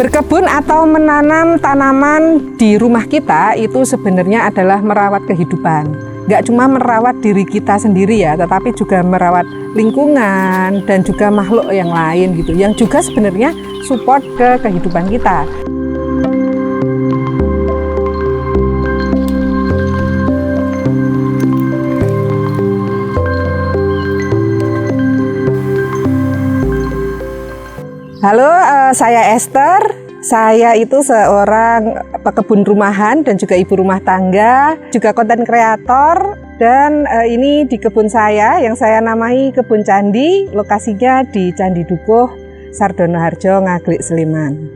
Berkebun atau menanam tanaman di rumah kita itu sebenarnya adalah merawat kehidupan. Nggak cuma merawat diri kita sendiri ya, tetapi juga merawat lingkungan dan juga makhluk yang lain gitu, yang juga sebenarnya support ke kehidupan kita. Halo, saya Esther. Saya itu seorang pekebun rumahan dan juga ibu rumah tangga, juga konten kreator. Dan ini di kebun saya yang saya namai Kebun Candi, lokasinya di Candi Dukuh, Sardono Harjo, Ngaglik, Sleman.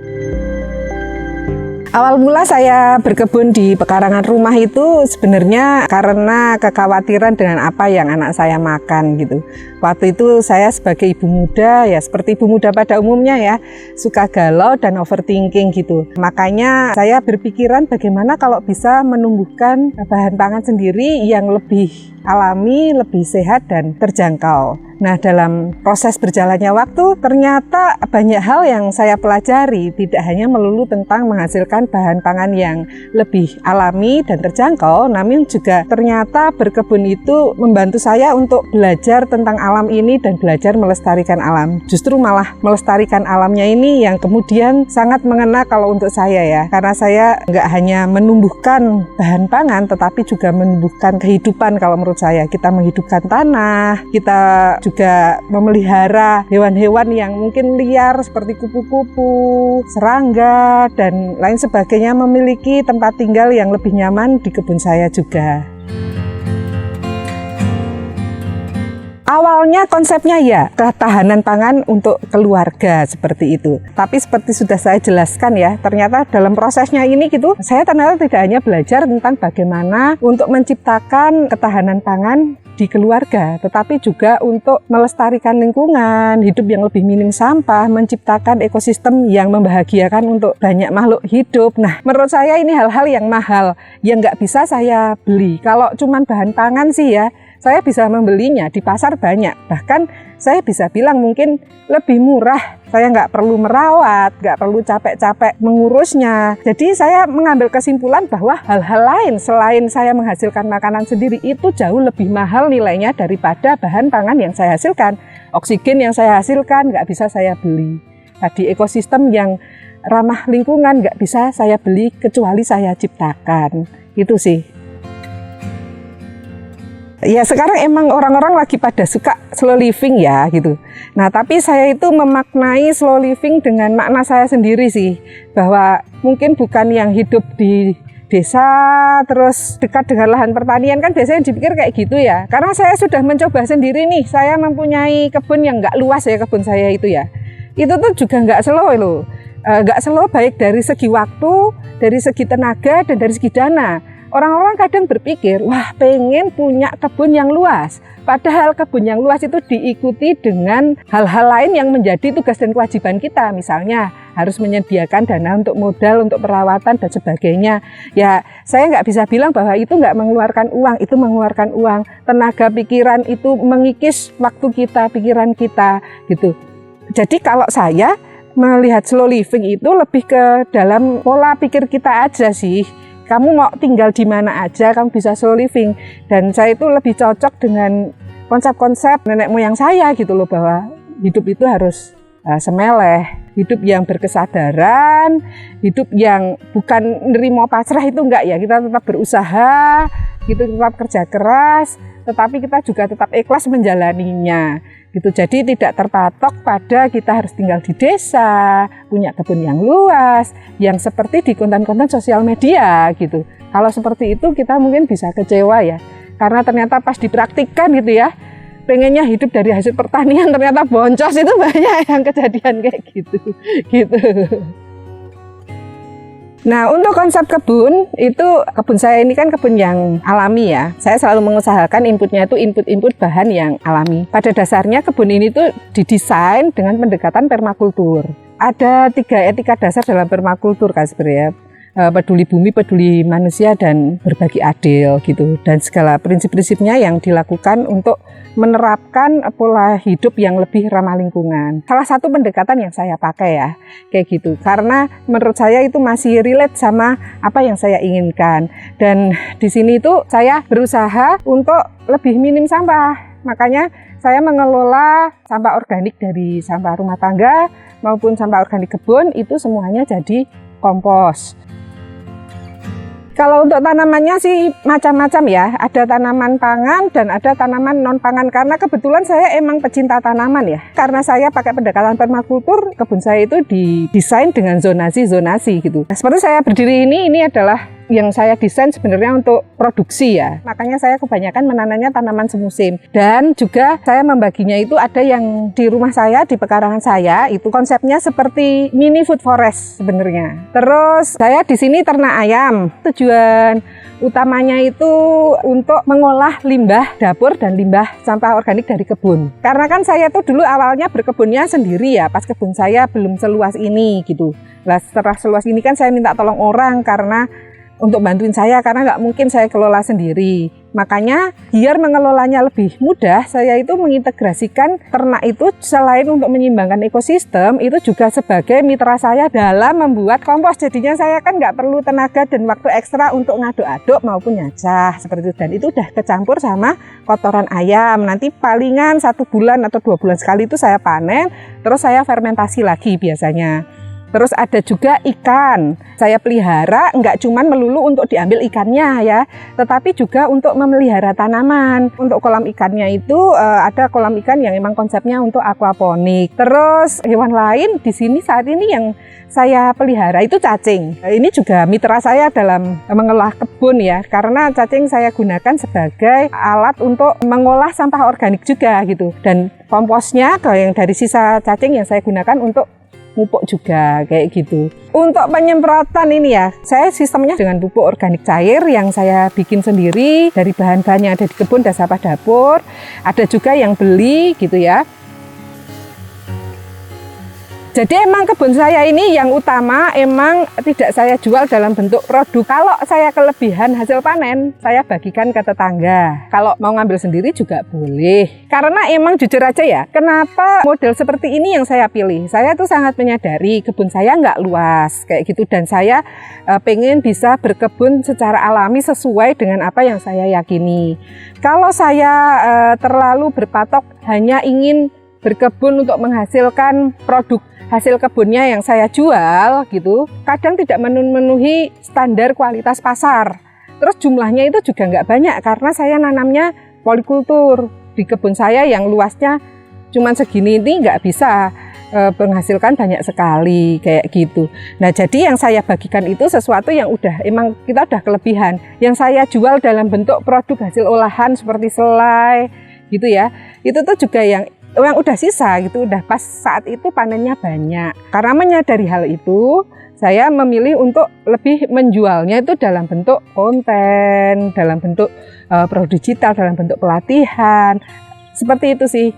Awal mula saya berkebun di pekarangan rumah itu sebenarnya karena kekhawatiran dengan apa yang anak saya makan gitu. Waktu itu saya sebagai ibu muda ya, seperti ibu muda pada umumnya ya, suka galau dan overthinking gitu. Makanya saya berpikiran bagaimana kalau bisa menumbuhkan bahan pangan sendiri yang lebih alami, lebih sehat dan terjangkau. Nah, dalam proses berjalannya waktu, ternyata banyak hal yang saya pelajari, tidak hanya melulu tentang menghasilkan bahan pangan yang lebih alami dan terjangkau, namun juga ternyata berkebun itu membantu saya untuk belajar tentang alam ini dan belajar melestarikan alam. Justru malah melestarikan alamnya ini yang kemudian sangat mengena kalau untuk saya ya, karena saya nggak hanya menumbuhkan bahan pangan, tetapi juga menumbuhkan kehidupan kalau menurut saya. Kita menghidupkan tanah, kita juga memelihara hewan-hewan yang mungkin liar seperti kupu-kupu, serangga, dan lain sebagainya, memiliki tempat tinggal yang lebih nyaman di kebun saya juga. Awalnya konsepnya ya ketahanan pangan untuk keluarga seperti itu. Tapi seperti sudah saya jelaskan ya, ternyata dalam prosesnya ini gitu, saya ternyata tidak hanya belajar tentang bagaimana untuk menciptakan ketahanan pangan di keluarga, tetapi juga untuk melestarikan lingkungan, hidup yang lebih minim sampah, menciptakan ekosistem yang membahagiakan untuk banyak makhluk hidup. Nah, menurut saya ini hal-hal yang mahal, yang nggak bisa saya beli. Kalau cuman bahan pangan sih ya, saya bisa membelinya di pasar banyak. Bahkan saya bisa bilang mungkin lebih murah. Saya nggak perlu merawat, nggak perlu capek-capek mengurusnya. Jadi saya mengambil kesimpulan bahwa hal-hal lain selain saya menghasilkan makanan sendiri itu jauh lebih mahal nilainya daripada bahan pangan yang saya hasilkan. Oksigen yang saya hasilkan nggak bisa saya beli. Tadi ekosistem yang ramah lingkungan nggak bisa saya beli kecuali saya ciptakan. Itu sih. Ya sekarang emang orang-orang lagi pada suka slow living ya gitu. Nah tapi saya itu memaknai slow living dengan makna saya sendiri sih. Bahwa mungkin bukan yang hidup di desa terus dekat dengan lahan pertanian, kan biasanya dipikir kayak gitu ya. Karena saya sudah mencoba sendiri nih, saya mempunyai kebun yang nggak luas ya, kebun saya itu ya. Itu tuh juga nggak slow loh. Nggak slow baik dari segi waktu, dari segi tenaga, dan dari segi dana. Orang-orang kadang berpikir, wah pengen punya kebun yang luas. Padahal kebun yang luas itu diikuti dengan hal-hal lain yang menjadi tugas dan kewajiban kita. Misalnya harus menyediakan dana untuk modal, untuk perawatan dan sebagainya. Ya saya nggak bisa bilang bahwa itu nggak mengeluarkan uang, itu mengeluarkan uang. Tenaga pikiran itu mengikis waktu kita, pikiran kita gitu. Jadi kalau saya melihat slow living itu lebih ke dalam pola pikir kita aja sih. Kamu mau tinggal di mana aja, kamu bisa slow living. Dan saya itu lebih cocok dengan konsep-konsep nenek moyang saya gitu loh, bahwa hidup itu harus semeleh, hidup yang berkesadaran, hidup yang bukan nerimo pasrah itu enggak ya. Kita tetap berusaha, gitu, tetap kerja keras, tetapi kita juga tetap ikhlas menjalaninya. Gitu. Jadi tidak terpatok pada kita harus tinggal di desa, punya kebun yang luas, yang seperti di konten-konten sosial media gitu. Kalau seperti itu kita mungkin bisa kecewa ya, karena ternyata pas dipraktikkan gitu ya, pengennya hidup dari hasil pertanian ternyata boncos, itu banyak yang kejadian kayak gitu. Nah, untuk konsep kebun, itu kebun saya ini kan kebun yang alami ya. Saya selalu mengusahakan inputnya itu input bahan yang alami. Pada dasarnya kebun ini tuh didesain dengan pendekatan permakultur. Ada 3 etika dasar dalam permakultur kan sebenarnya. peduli bumi, peduli manusia, dan berbagi adil gitu. Dan segala prinsip-prinsipnya yang dilakukan untuk menerapkan pola hidup yang lebih ramah lingkungan. Salah satu pendekatan yang saya pakai ya, kayak gitu. Karena menurut saya itu masih relate sama apa yang saya inginkan. Dan di sini itu saya berusaha untuk lebih minim sampah. Makanya saya mengelola sampah organik dari sampah rumah tangga maupun sampah organik kebun itu semuanya jadi kompos. Kalau untuk tanamannya sih macam-macam ya, ada tanaman pangan dan ada tanaman non pangan, karena kebetulan saya emang pecinta tanaman ya. Karena saya pakai pendekatan permakultur, kebun saya itu didesain dengan zonasi-zonasi gitu. Nah, seperti saya berdiri ini adalah yang saya desain sebenarnya untuk produksi ya. Makanya saya kebanyakan menanamnya tanaman semusim. Dan juga saya membaginya itu ada yang di rumah saya, di pekarangan saya, itu konsepnya seperti mini food forest sebenarnya. Terus saya di sini ternak ayam. Tujuan utamanya itu untuk mengolah limbah dapur dan limbah sampah organik dari kebun. Karena kan saya tuh dulu awalnya berkebunnya sendiri ya, pas kebun saya belum seluas ini gitu. Nah, setelah seluas ini kan saya minta tolong orang karena untuk bantuin saya, karena nggak mungkin saya kelola sendiri. Makanya biar mengelolanya lebih mudah, saya itu mengintegrasikan ternak itu selain untuk menyeimbangkan ekosistem, itu juga sebagai mitra saya dalam membuat kompos. Jadinya saya kan nggak perlu tenaga dan waktu ekstra untuk ngaduk-aduk maupun nyacah seperti itu. Dan itu udah kecampur sama kotoran ayam. Nanti palingan 1 bulan atau 2 bulan sekali itu saya panen, terus saya fermentasi lagi biasanya. Terus ada juga ikan, saya pelihara nggak cuma melulu untuk diambil ikannya ya, tetapi juga untuk memelihara tanaman. Untuk kolam ikannya itu ada kolam ikan yang memang konsepnya untuk aquaponik. Terus hewan lain di sini saat ini yang saya pelihara itu cacing. Ini juga mitra saya dalam mengolah kebun ya, karena cacing saya gunakan sebagai alat untuk mengolah sampah organik juga gitu. Dan komposnya yang dari sisa cacing yang saya gunakan untuk pupuk juga kayak gitu. Untuk penyemprotan ini ya, saya sistemnya dengan pupuk organik cair yang saya bikin sendiri dari bahan-bahan yang ada di kebun dan sampah dapur. Ada juga yang beli gitu ya. Jadi emang kebun saya ini yang utama emang tidak saya jual dalam bentuk produk. Kalau saya kelebihan hasil panen, saya bagikan ke tetangga. Kalau mau ngambil sendiri juga boleh. Karena emang jujur aja ya, kenapa model seperti ini yang saya pilih? Saya tuh sangat menyadari kebun saya nggak luas kayak gitu. Dan saya pengen bisa berkebun secara alami sesuai dengan apa yang saya yakini. Kalau saya terlalu berpatok hanya ingin berkebun untuk menghasilkan produk hasil kebunnya yang saya jual gitu, kadang tidak memenuhi standar kualitas pasar. Terus jumlahnya itu juga nggak banyak karena saya nanamnya polikultur. Di kebun saya yang luasnya cuma segini ini nggak bisa menghasilkan banyak sekali kayak gitu. Nah, jadi yang saya bagikan itu sesuatu yang emang kita udah kelebihan. Yang saya jual dalam bentuk produk hasil olahan seperti selai gitu ya. Itu tuh juga yang udah sisa gitu, udah pas saat itu panennya banyak. Karena menyadari hal itu, saya memilih untuk lebih menjualnya itu dalam bentuk konten, dalam bentuk produk digital, dalam bentuk pelatihan. Seperti itu sih.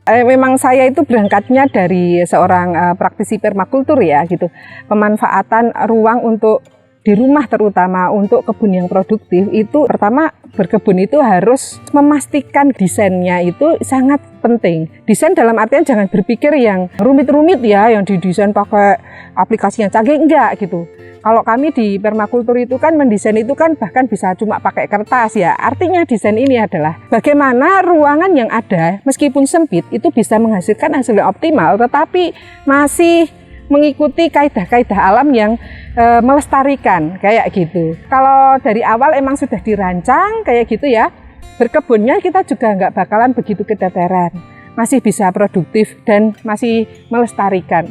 Memang saya itu berangkatnya dari seorang praktisi permakultur ya gitu. Pemanfaatan ruang untuk di rumah terutama untuk kebun yang produktif itu pertama berkebun itu harus memastikan desainnya itu sangat penting. Desain dalam artian jangan berpikir yang rumit-rumit ya, yang didesain pakai aplikasi yang canggih, enggak gitu. Kalau kami di permakultur itu kan mendesain itu kan bahkan bisa cuma pakai kertas ya. Artinya desain ini adalah bagaimana ruangan yang ada meskipun sempit itu bisa menghasilkan hasil yang optimal tetapi masih mengikuti kaidah-kaidah alam yang melestarikan kayak gitu. Kalau dari awal emang sudah dirancang kayak gitu ya, berkebunnya kita juga nggak bakalan begitu keteteran, masih bisa produktif dan masih melestarikan.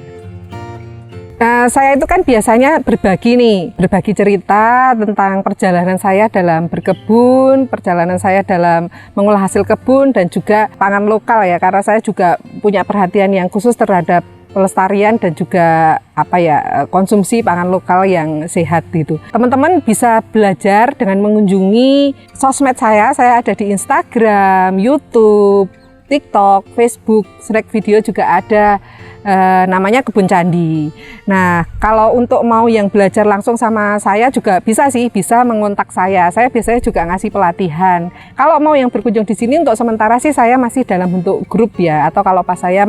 Saya itu kan biasanya berbagi cerita tentang perjalanan saya dalam berkebun, perjalanan saya dalam mengolah hasil kebun dan juga pangan lokal ya, karena saya juga punya perhatian yang khusus terhadap pelestarian dan juga konsumsi pangan lokal yang sehat gitu. Teman-teman bisa belajar dengan mengunjungi sosmed saya ada di Instagram, YouTube, TikTok, Facebook, snack video juga ada, namanya Kebun Candi. Nah, kalau untuk mau yang belajar langsung sama saya juga bisa sih, bisa mengontak saya. Saya biasanya juga ngasih pelatihan. Kalau mau yang berkunjung di sini untuk sementara sih saya masih dalam bentuk grup ya, atau kalau pas saya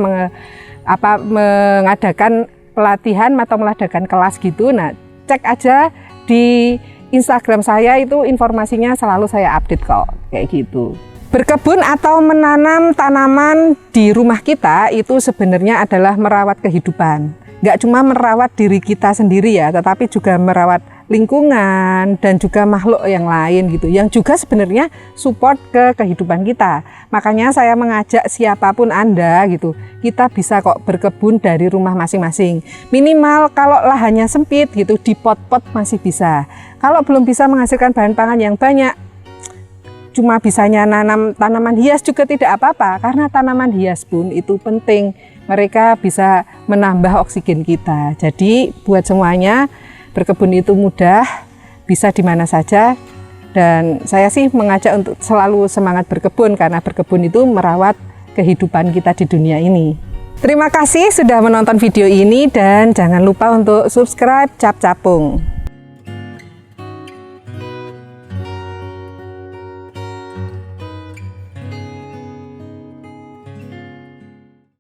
mengadakan pelatihan atau mengadakan kelas gitu, nah cek aja di Instagram saya, itu informasinya selalu saya update kok, kayak gitu. Berkebun atau menanam tanaman di rumah kita itu sebenarnya adalah merawat kehidupan. Nggak cuma merawat diri kita sendiri ya, tetapi juga merawat lingkungan dan juga makhluk yang lain gitu, yang juga sebenarnya support ke kehidupan kita. Makanya saya mengajak siapapun Anda gitu, kita bisa kok berkebun dari rumah masing-masing. Minimal kalau lahannya sempit gitu, di pot-pot masih bisa. Kalau belum bisa menghasilkan bahan pangan yang banyak, cuma bisanya nanam tanaman hias juga tidak apa-apa, karena tanaman hias pun itu penting, mereka bisa menambah oksigen kita. Jadi buat semuanya, berkebun itu mudah, bisa di mana saja, dan saya sih mengajak untuk selalu semangat berkebun, karena berkebun itu merawat kehidupan kita di dunia ini. Terima kasih sudah menonton video ini, dan jangan lupa untuk subscribe Cap Capung.